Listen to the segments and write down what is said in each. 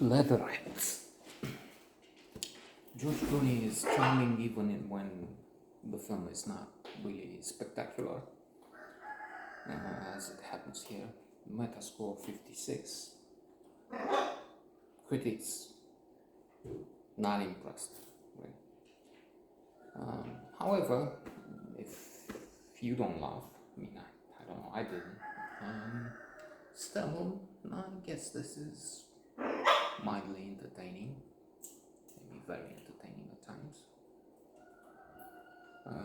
Leatherheads. George Clooney is charming even when the film is not really spectacular, as it happens here. Metascore 56. Critics not impressed. Really. However, if you don't laugh, I don't know, I didn't. Still, I guess this is mildly entertaining, maybe very entertaining at times,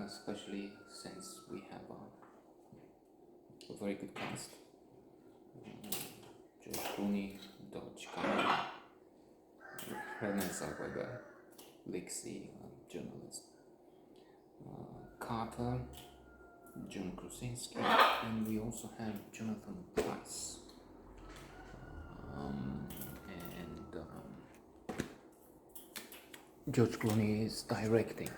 especially since we have a very good cast. George Clooney, Dodge Cameron, Renée Zellweger, Lexi, journalist, Carter, John Krasinski, and we also have Jonathan Pryce. George Clooney is directing.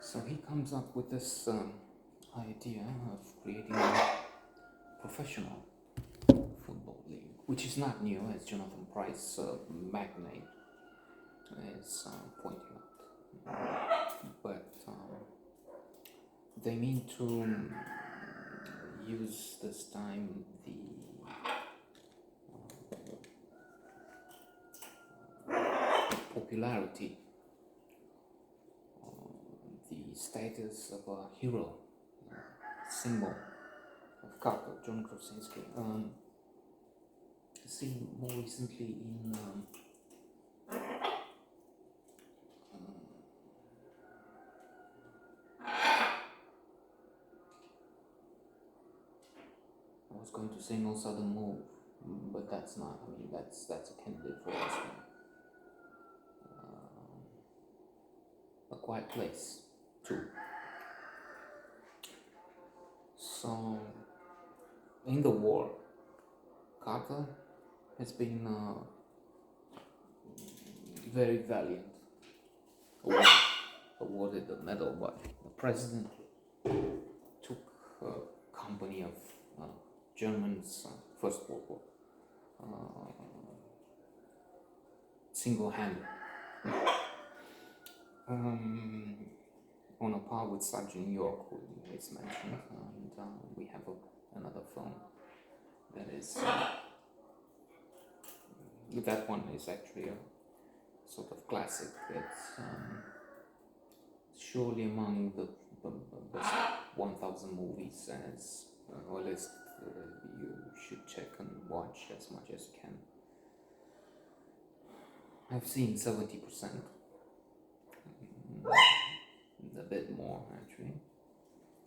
So he comes up with this idea of creating a professional football league, which is not new, as Jonathan Pryce, magnate, is pointing out. But they mean to use this time the popularity, the status of a hero, symbol of Carter, John Krasinski. Seen more recently in I was going to say No Sudden Move, but that's not. That's a candidate for this one. A Quiet Place 2. So, in the war, Carter has been very valiant, awarded the medal by the president, took a company of Germans, First World War, single-handed, on a par with Sergeant York, who is mentioned, and we have another film that is, that one is actually a sort of classic. It's surely among the best 1,000 movies, as a list you should check and watch as much as you can. I've seen 70%, a bit more actually.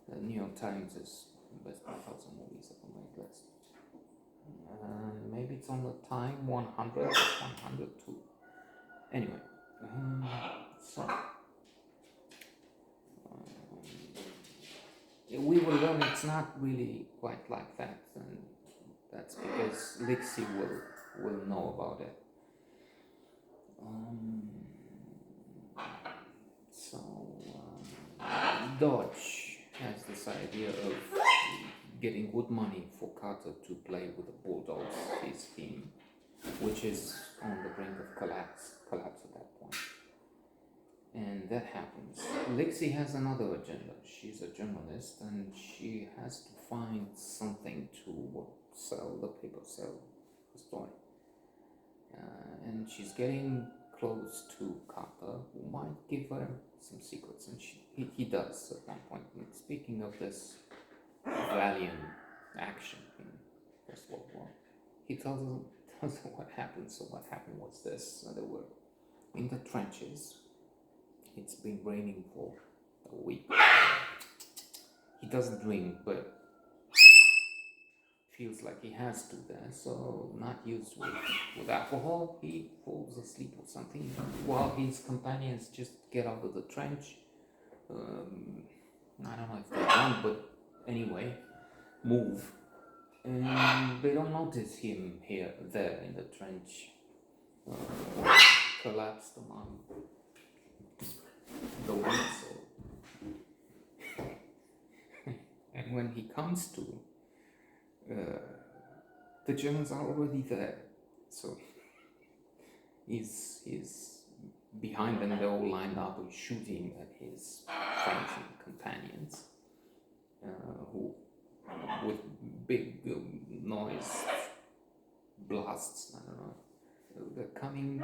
The New York Times is the best 1,000 movies on my list. Maybe it's on the Time 100 or 102. Anyway, so we will learn it's not really quite like that, and that's because Lexi will know about it. Dodge has this idea of getting good money for Carter to play with the Bulldogs, his team, which is on the brink of collapse at that point. And that happens. Lexi has another agenda. She's a journalist, and she has to find something to sell the paper, sell the story. And she's getting close to Carter, who might give her some secrets, and he does at one point. And speaking of this valiant action in First World War, he tells her what happened. So what happened was this: they were in the trenches. It's been raining for a week. He doesn't drink, but feels like he has to there, so not used with alcohol. He falls asleep or something while his companions just get out of the trench. I don't know if they run, but anyway, move, and they don't notice him there in the trench, collapsed among the weeds. And when he comes to, the Germans are already there, so is behind them. They're all lined up and shooting at his friends and companions, who with big noise blasts, I don't know, they're coming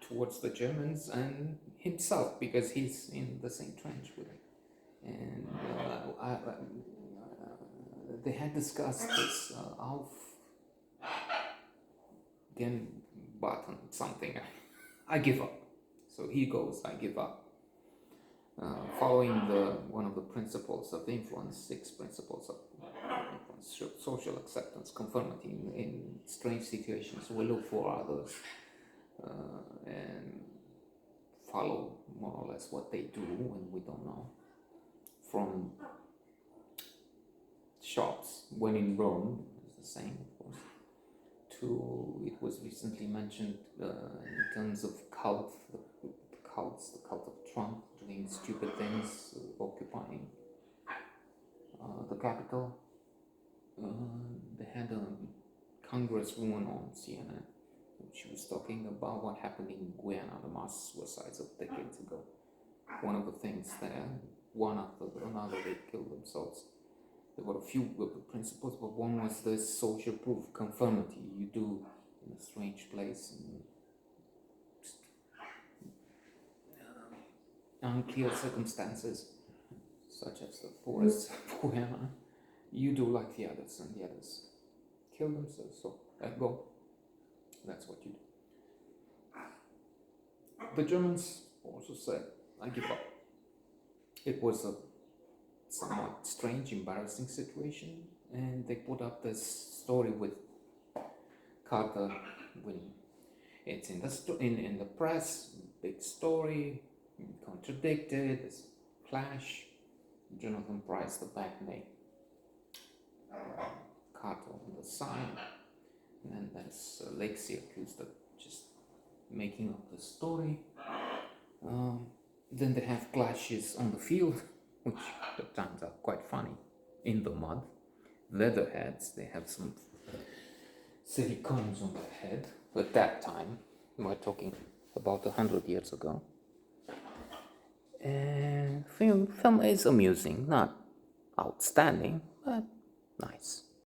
towards the Germans and himself, because he's in the same trench with them. And they had discussed this Auf den button something. I give up. So he goes, I give up. Following one of the principles of influence, 6 principles of influence: social acceptance, conformity in strange situations. We look for others and follow more or less what they do when we don't know. From shops, when in Rome, it's the same, of course, to, it was recently mentioned in terms of cults, the cult of Trump doing stupid things, occupying the capital. They had a congresswoman on CNN. She was talking about what happened in Guyana, the mass suicides of decades ago. One of the things there, one after another, they killed themselves. There were a few principles, but one was this social proof, conformity. You do in a strange place, in unclear circumstances, such as the forests of Guyana, you do like the others, and the others kill themselves, so let go. That's what you do. The Germans also said, I give up. It was a somewhat strange, embarrassing situation, and they put up this story with Carter winning. It's in the press, big story, contradicted, this clash. Jonathan Price, the backmate, Carter on the side, and then there's Lake Syracuse that just making up the story. Then they have clashes on the field, which at times are quite funny, in the mud. Leatherheads, they have some silicones on their head. At that time, we're talking about 100 years ago. And film is amusing, not outstanding, but nice.